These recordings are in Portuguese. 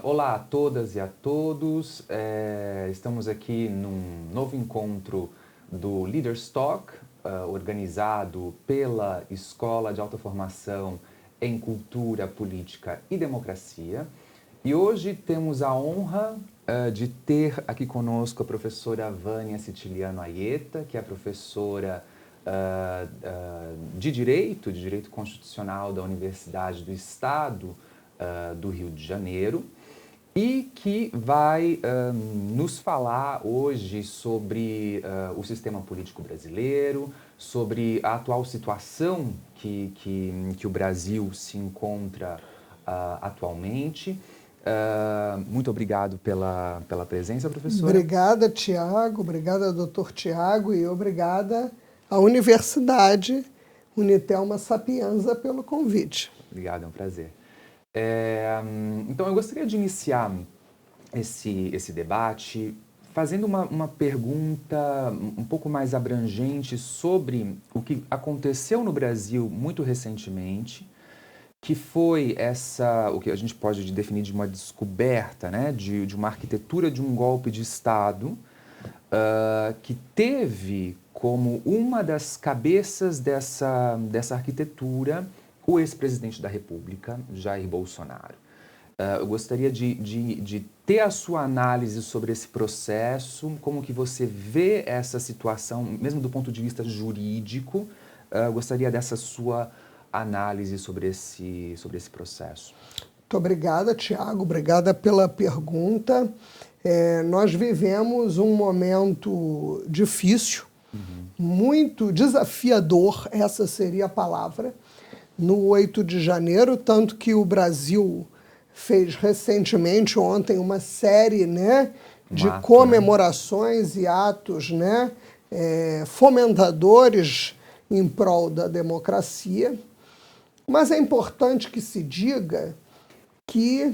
Olá a todas e a todos. Estamos aqui num novo encontro do Leaders Talk, organizado pela Escola de Alta Formação em Cultura, Política e Democracia. E hoje temos a honra de ter aqui conosco a professora Vânia Siciliano Aieta, que é professora de Direito Constitucional da Universidade do Estado do Rio de Janeiro, e que vai nos falar hoje sobre o sistema político brasileiro, sobre a atual situação que o Brasil se encontra atualmente. Muito obrigado pela presença, professora. Obrigada, Tiago. Obrigada, doutor Tiago. E obrigada à Universidade Unitelma Sapienza pelo convite. Obrigado, é um prazer. Então, eu gostaria de iniciar esse debate fazendo uma pergunta um pouco mais abrangente sobre o que aconteceu no Brasil muito recentemente, que foi o que a gente pode definir de uma descoberta, né, de uma arquitetura de um golpe de Estado que teve como uma das cabeças dessa arquitetura o ex-presidente da República, Jair Bolsonaro. Eu gostaria de ter a sua análise sobre esse processo, como que você vê essa situação, mesmo do ponto de vista jurídico. Eu gostaria dessa sua análise sobre esse processo. Muito obrigada, Tiago. Obrigada pela pergunta. Nós vivemos um momento difícil, muito desafiador, essa seria a palavra, no 8 de janeiro, tanto que o Brasil fez recentemente, ontem, uma série, né, de comemorações e atos, né, fomentadores em prol da democracia. Mas é importante que se diga que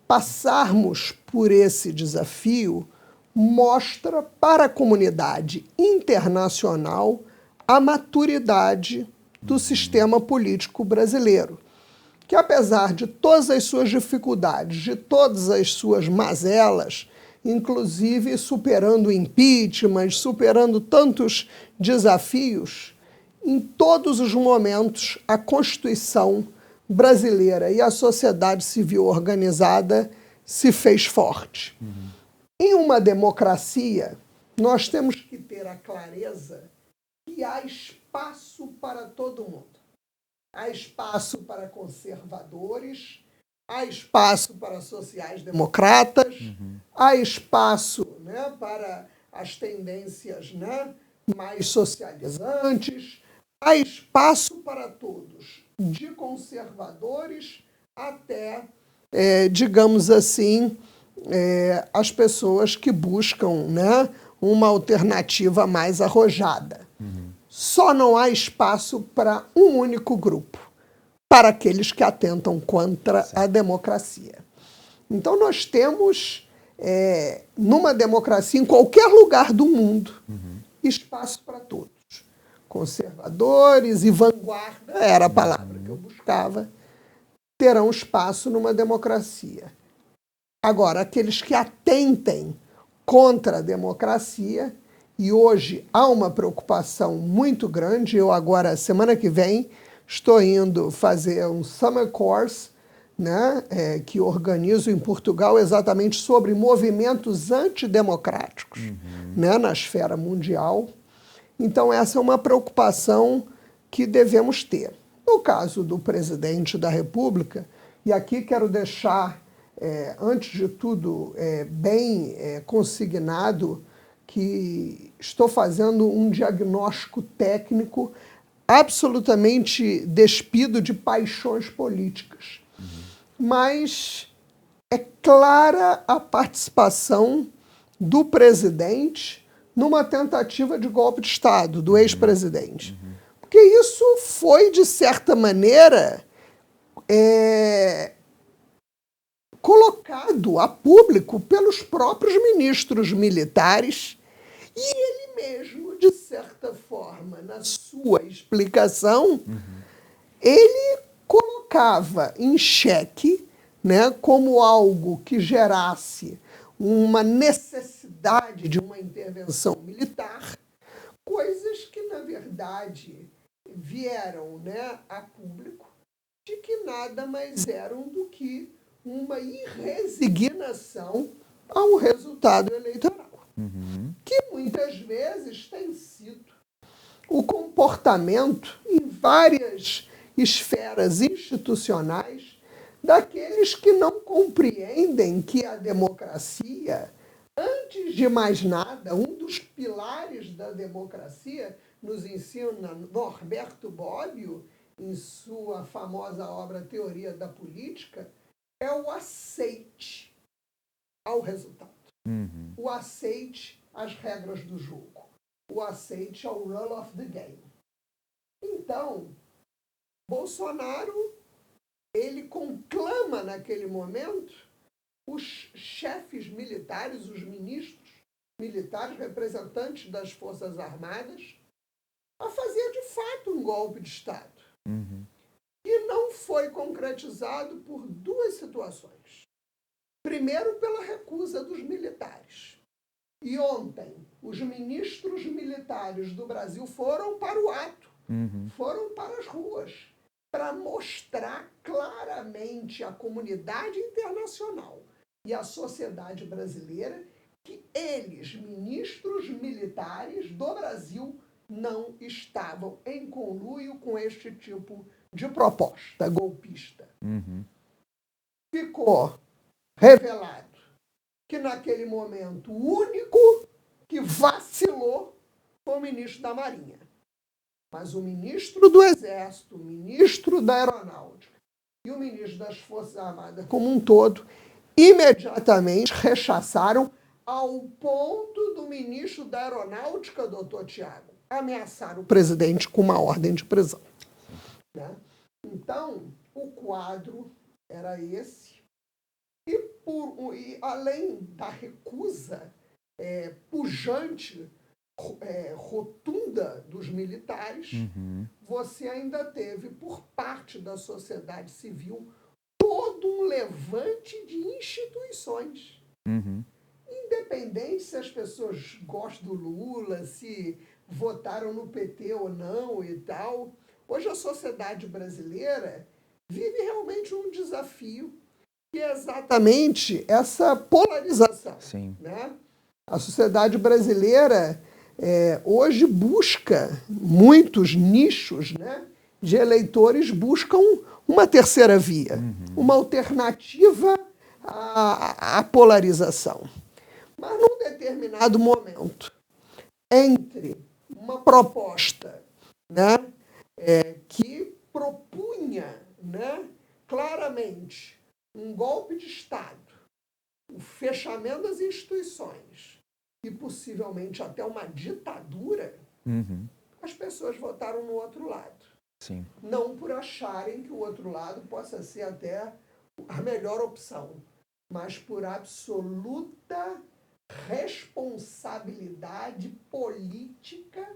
passarmos por esse desafio mostra para a comunidade internacional a maturidade do sistema político brasileiro, que apesar de todas as suas dificuldades, de todas as suas mazelas, inclusive superando o impeachment, superando tantos desafios, em todos os momentos a Constituição brasileira e a sociedade civil organizada se fez forte. Em uma democracia, nós temos que ter a clareza que há espaço para todo mundo. Há espaço para conservadores, há espaço para sociais-democratas, há espaço, né, para as tendências, né, mais socializantes, há espaço para todos, de conservadores até, digamos assim, as pessoas que buscam, né, uma alternativa mais arrojada. Só não há espaço para um único grupo, para aqueles que atentam contra a democracia. Então, nós temos, numa democracia, em qualquer lugar do mundo, espaço para todos. Conservadores e vanguarda, era a palavra que eu buscava, terão espaço numa democracia. Agora, aqueles que atentem contra a democracia, e hoje há uma preocupação muito grande. Eu agora, semana que vem, estou indo fazer um summer course, né, que organizo em Portugal exatamente sobre movimentos antidemocráticos, né, na esfera mundial. Então, essa é uma preocupação que devemos ter. No caso do presidente da República, e aqui quero deixar, antes de tudo, bem consignado que estou fazendo um diagnóstico técnico absolutamente despido de paixões políticas. Mas é clara a participação do presidente numa tentativa de golpe de Estado, do ex-presidente. Porque isso foi, de certa maneira, colocado a público pelos próprios ministros militares, e ele mesmo, de certa forma, na sua explicação, ele colocava em xeque né, como algo que gerasse uma necessidade de uma intervenção militar, coisas que, na verdade, vieram, né, a público de que nada mais eram do que uma irresignação ao resultado eleitoral, que muitas vezes tem sido o comportamento em várias esferas institucionais daqueles que não compreendem que a democracia, antes de mais nada, um dos pilares da democracia, nos ensina Norberto Bobbio, em sua famosa obra Teoria da Política, é o aceite ao resultado. O aceite às regras do jogo. O aceite ao rule of the game. Então, Bolsonaro, ele conclama naquele momento os chefes militares, os ministros militares, representantes das Forças Armadas, a fazer de fato um golpe de Estado. E não foi concretizado por duas situações. Primeiro, pela recusa dos militares. E ontem, os ministros militares do Brasil foram para o ato, foram para as ruas, para mostrar claramente à comunidade internacional e à sociedade brasileira que eles, ministros militares do Brasil, não estavam em conluio com este tipo de proposta golpista. Ficou revelado que naquele momento o único que vacilou foi o ministro da Marinha. Mas o ministro do Exército, o ministro da Aeronáutica e o ministro das Forças Armadas como um todo, imediatamente rechaçaram, ao ponto do ministro da Aeronáutica, doutor Tiago, ameaçar o presidente com uma ordem de prisão. Né? Então, o quadro era esse. E além da recusa pujante, rotunda dos militares, você ainda teve, por parte da sociedade civil, todo um levante de instituições. Independente se as pessoas gostam do Lula, se votaram no PT ou não e tal, hoje a sociedade brasileira vive realmente um desafio, que é exatamente essa polarização. Sim. Né? A sociedade brasileira hoje busca, muitos nichos, né, de eleitores buscam uma terceira via, uma alternativa à polarização. Mas num determinado momento, entre uma proposta, né, que propunha, né, claramente um golpe de Estado, o fechamento das instituições e possivelmente até uma ditadura, as pessoas votaram no outro lado. Sim. Não por acharem que o outro lado possa ser até a melhor opção, mas por absoluta responsabilidade política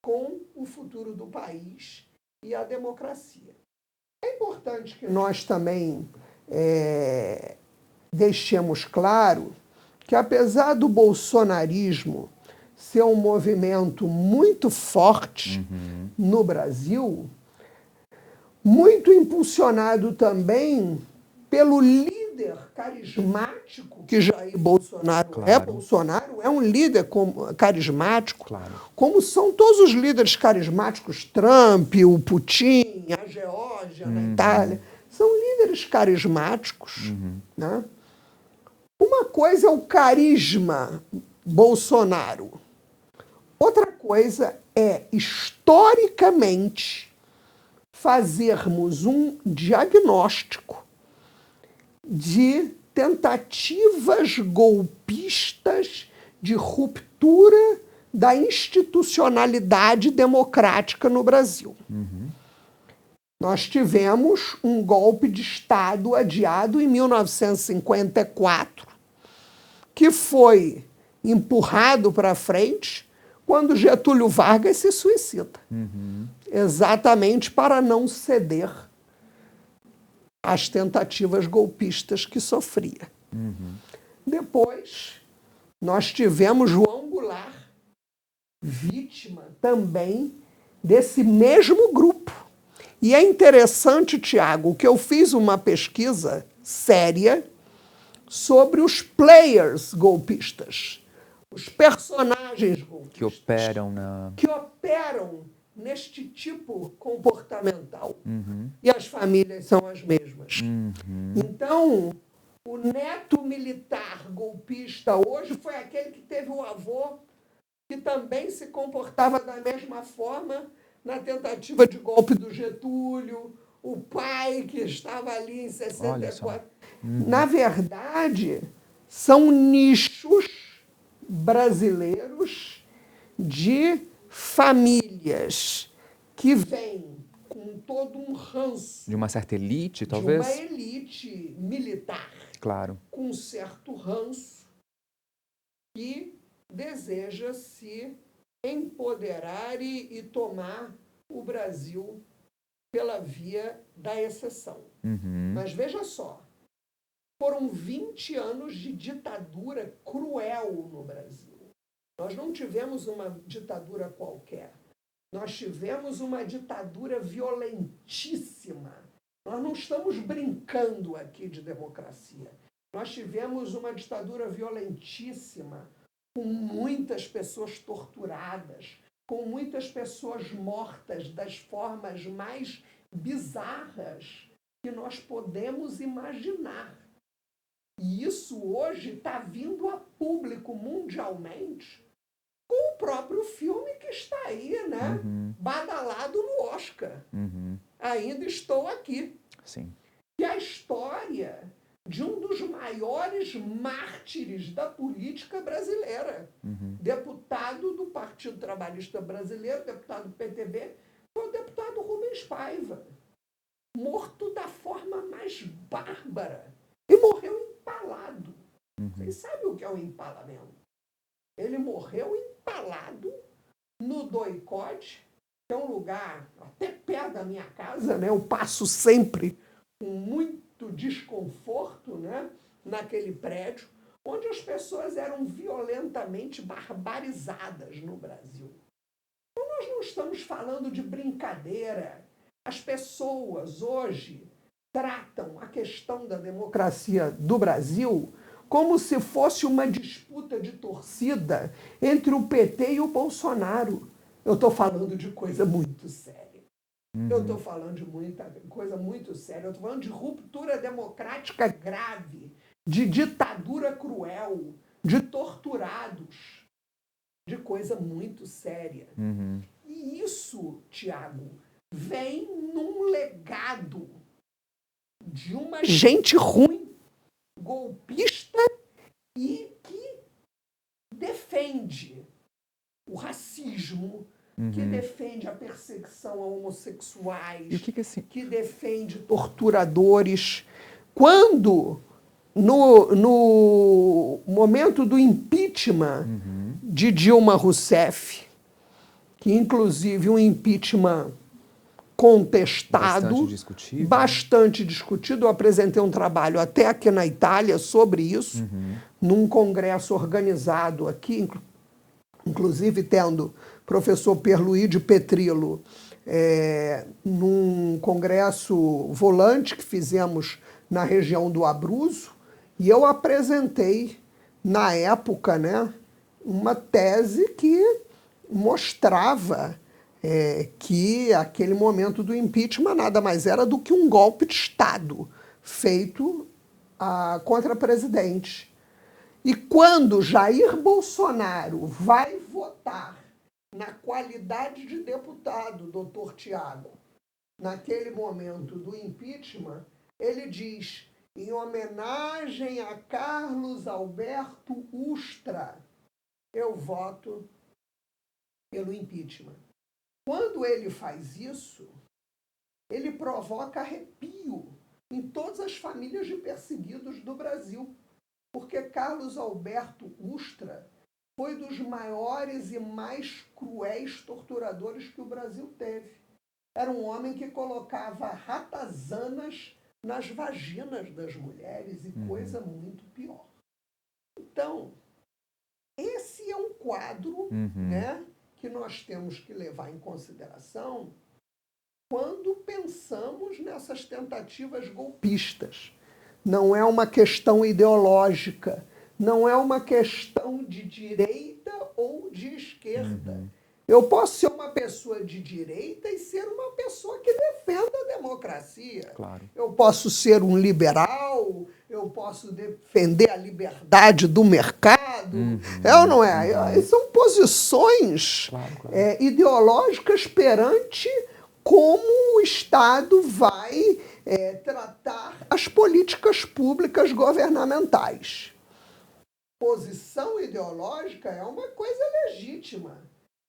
com o futuro do país e a democracia. É importante que nós também deixemos claro que, apesar do bolsonarismo ser um movimento muito forte no Brasil, muito impulsionado também pelo líder carismático que Jair Bolsonaro é. Bolsonaro é um líder carismático, como são todos os líderes carismáticos, Trump, o Putin, a Geórgia, na Itália, são líderes carismáticos. Né? Uma coisa é o carisma Bolsonaro, outra coisa é, historicamente, fazermos um diagnóstico de tentativas golpistas de ruptura da institucionalidade democrática no Brasil. Nós tivemos um golpe de Estado adiado em 1954, que foi empurrado para frente quando Getúlio Vargas se suicida. Exatamente para não ceder as tentativas golpistas que sofria. Depois, nós tivemos João Goulart, vítima também desse mesmo grupo. E é interessante, Tiago, que eu fiz uma pesquisa séria sobre os players golpistas, os personagens golpistas que operam neste tipo comportamental. E as famílias são as mesmas. Então, o neto militar golpista hoje foi aquele que teve o avô que também se comportava da mesma forma na tentativa de golpe do Getúlio, o pai que estava ali em 64. Na verdade, são nichos brasileiros de famílias que vêm com todo um ranço. De uma certa elite, talvez? De uma elite militar. Claro. Com um certo ranço que deseja se empoderar e tomar o Brasil pela via da exceção. Mas veja só, foram 20 anos de ditadura cruel no Brasil. Nós não tivemos uma ditadura qualquer. Nós tivemos uma ditadura violentíssima. Nós não estamos brincando aqui de democracia. Nós tivemos uma ditadura violentíssima, com muitas pessoas torturadas, com muitas pessoas mortas das formas mais bizarras que nós podemos imaginar. E isso hoje está vindo a público mundialmente com o próprio filme que está aí, né? Badalado no Oscar. Ainda Estou Aqui. Sim. E a história de um dos maiores mártires da política brasileira. Deputado do Partido Trabalhista Brasileiro, deputado do PTB, foi o deputado Rubens Paiva. Morto da forma mais bárbara. E morreu empalado. Vocês sabem o que é o empalamento? Ele morreu empalado no Doicode, que é um lugar até perto da minha casa, né? Eu passo sempre com muito desconforto, né? Naquele prédio, onde as pessoas eram violentamente barbarizadas no Brasil. Então, nós não estamos falando de brincadeira. As pessoas hoje tratam a questão da democracia do Brasil como se fosse uma disputa de torcida entre o PT e o Bolsonaro. Eu estou falando de coisa muito séria. Eu estou falando de coisa muito séria. Eu estou falando de ruptura democrática grave, de ditadura cruel, de torturados, de coisa muito séria. E isso, Tiago, vem num legado de uma gente ruim, golpista e que defende o racismo, que defende a perseguição a homossexuais, que defende torturadores. Quando, no momento do impeachment de Dilma Rousseff, que inclusive um impeachment contestado, bastante discutido. Eu apresentei um trabalho até aqui na Itália sobre isso, num congresso organizado aqui, inclusive tendo professor Pierluigi Petrillo, num congresso volante que fizemos na região do Abruzzo, e eu apresentei, na época, né, uma tese que mostrava que aquele momento do impeachment nada mais era do que um golpe de Estado feito contra presidente. E quando Jair Bolsonaro vai votar na qualidade de deputado, doutor Tiago, naquele momento do impeachment, ele diz, em homenagem a Carlos Alberto Ustra, eu voto pelo impeachment. Quando ele faz isso, ele provoca arrepio em todas as famílias de perseguidos do Brasil, porque Carlos Alberto Ustra foi dos maiores e mais cruéis torturadores que o Brasil teve. Era um homem que colocava ratazanas nas vaginas das mulheres e coisa muito pior. Então, esse é um quadro, né, que nós temos que levar em consideração quando pensamos nessas tentativas golpistas. Não é uma questão ideológica, não é uma questão de direita ou de esquerda. Eu posso ser uma pessoa de direita e ser uma pessoa que defenda a democracia. Claro. Eu posso ser um liberal, eu posso defender a liberdade do mercado. É ou não é? São posições ideológicas perante como o Estado vai tratar as políticas públicas governamentais. Posição ideológica é uma coisa legítima.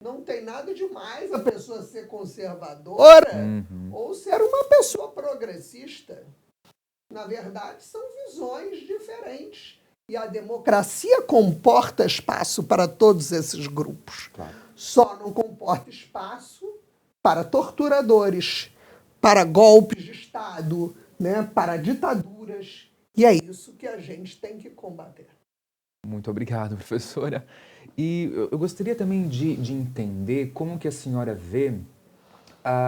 Não tem nada demais a pessoa ser conservadora ou ser uma pessoa progressista. Na verdade, são visões diferentes. E a democracia comporta espaço para todos esses grupos. Claro. Só não comporta espaço para torturadores, para golpes de Estado, né, para ditaduras. E é isso que a gente tem que combater. Muito obrigado, professora. E eu gostaria também de entender como que a senhora vê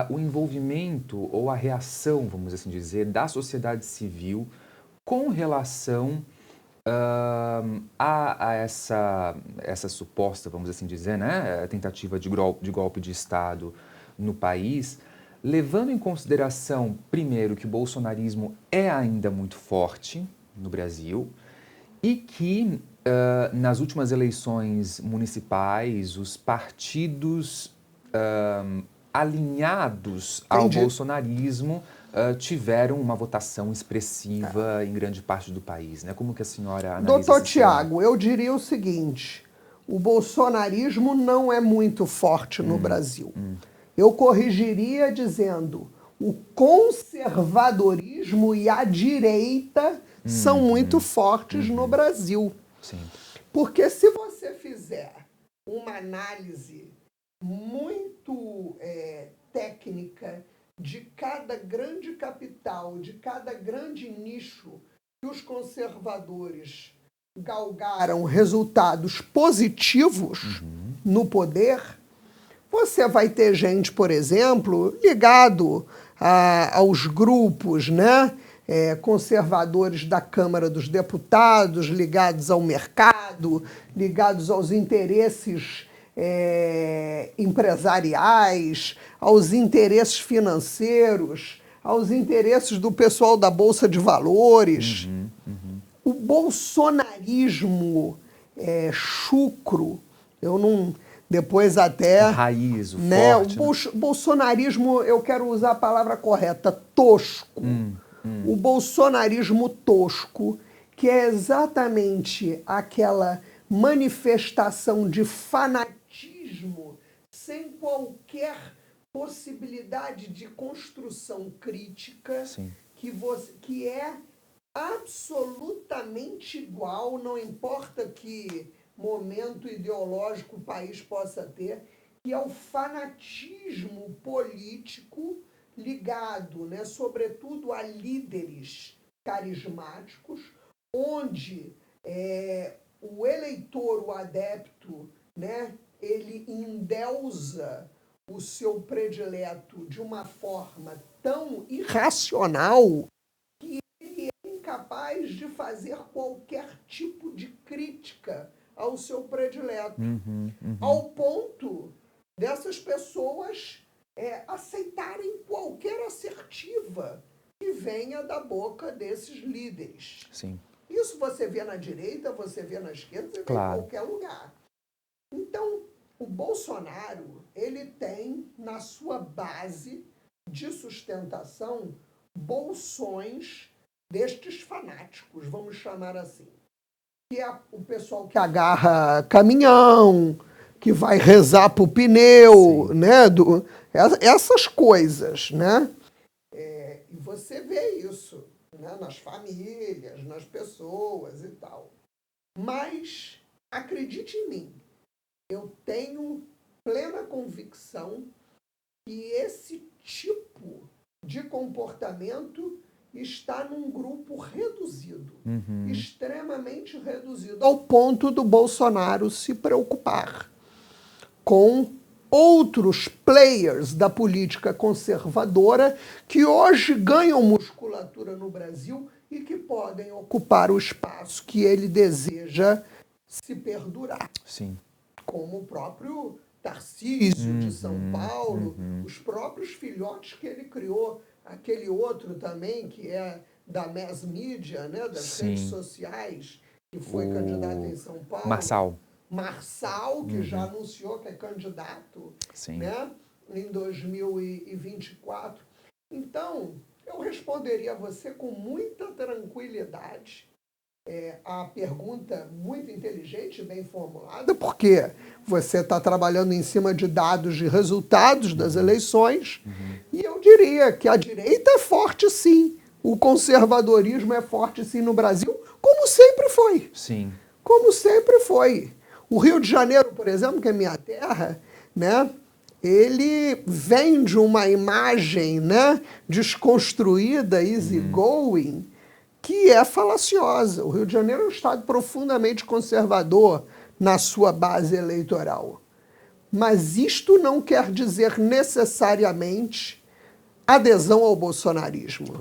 o envolvimento ou a reação, vamos assim dizer, da sociedade civil com relação a essa suposta, vamos assim dizer, né, tentativa de golpe de Estado no país, levando em consideração, primeiro, que o bolsonarismo é ainda muito forte no Brasil e que nas últimas eleições municipais, os partidos alinhados ao bolsonarismo tiveram uma votação expressiva em grande parte do país, né? Como que a senhora analisa Doutor Tiago, eu diria o seguinte, o bolsonarismo não é muito forte no Brasil. Eu corrigiria dizendo, o conservadorismo e a direita são muito fortes no Brasil. Sim. Porque se você fizer uma análise muito técnica de cada grande capital, de cada grande nicho que os conservadores galgaram resultados positivos no poder, você vai ter gente, por exemplo, ligado aos grupos, né, conservadores da Câmara dos Deputados, ligados ao mercado, ligados aos interesses empresariais, aos interesses financeiros, aos interesses do pessoal da Bolsa de Valores. O bolsonarismo chucro, eu não... Depois até... Raiz, né, forte. O bolsonarismo, eu quero usar a palavra correta, tosco. O bolsonarismo tosco, que é exatamente aquela manifestação de fanatismo sem qualquer possibilidade de construção crítica, que é absolutamente igual, não importa que momento ideológico o país possa ter, que é o fanatismo político ligado, né, sobretudo a líderes carismáticos, onde o eleitor, o adepto, né, ele endeusa o seu predileto de uma forma tão irracional que ele é incapaz de fazer qualquer tipo de crítica ao seu predileto, ao ponto dessas pessoas aceitarem qualquer assertiva que venha da boca desses líderes. Sim. Isso você vê na direita, você vê na esquerda, você vê em qualquer lugar. Então, o Bolsonaro, ele tem na sua base de sustentação bolsões destes fanáticos, vamos chamar assim. Que é o pessoal que agarra caminhão, que vai rezar pro pneu, né? Essas coisas, né? E você vê isso, né, nas famílias, nas pessoas e tal. Mas, acredite em mim, eu tenho plena convicção que esse tipo de comportamento está num grupo reduzido, extremamente reduzido, ao ponto do Bolsonaro se preocupar com outros players da política conservadora que hoje ganham musculatura no Brasil e que podem ocupar o espaço que ele deseja se perdurar. Sim. Como o próprio Tarcísio de São Paulo, os próprios filhotes que ele criou, aquele outro também que é da mass media, né, das redes sociais, que foi candidato em São Paulo. Marçal, que já anunciou que é candidato, né, em 2024. Então, eu responderia a você com muita tranquilidade. A pergunta muito inteligente, bem formulada, porque você está trabalhando em cima de dados de resultados das eleições, e eu diria que a direita é forte sim, o conservadorismo é forte sim no Brasil, como sempre foi. Sim. Como sempre foi. O Rio de Janeiro, por exemplo, que é minha terra, né, ele vende uma imagem, né, desconstruída, easygoing, que é falaciosa. O Rio de Janeiro é um estado profundamente conservador na sua base eleitoral. Mas isto não quer dizer necessariamente adesão ao bolsonarismo.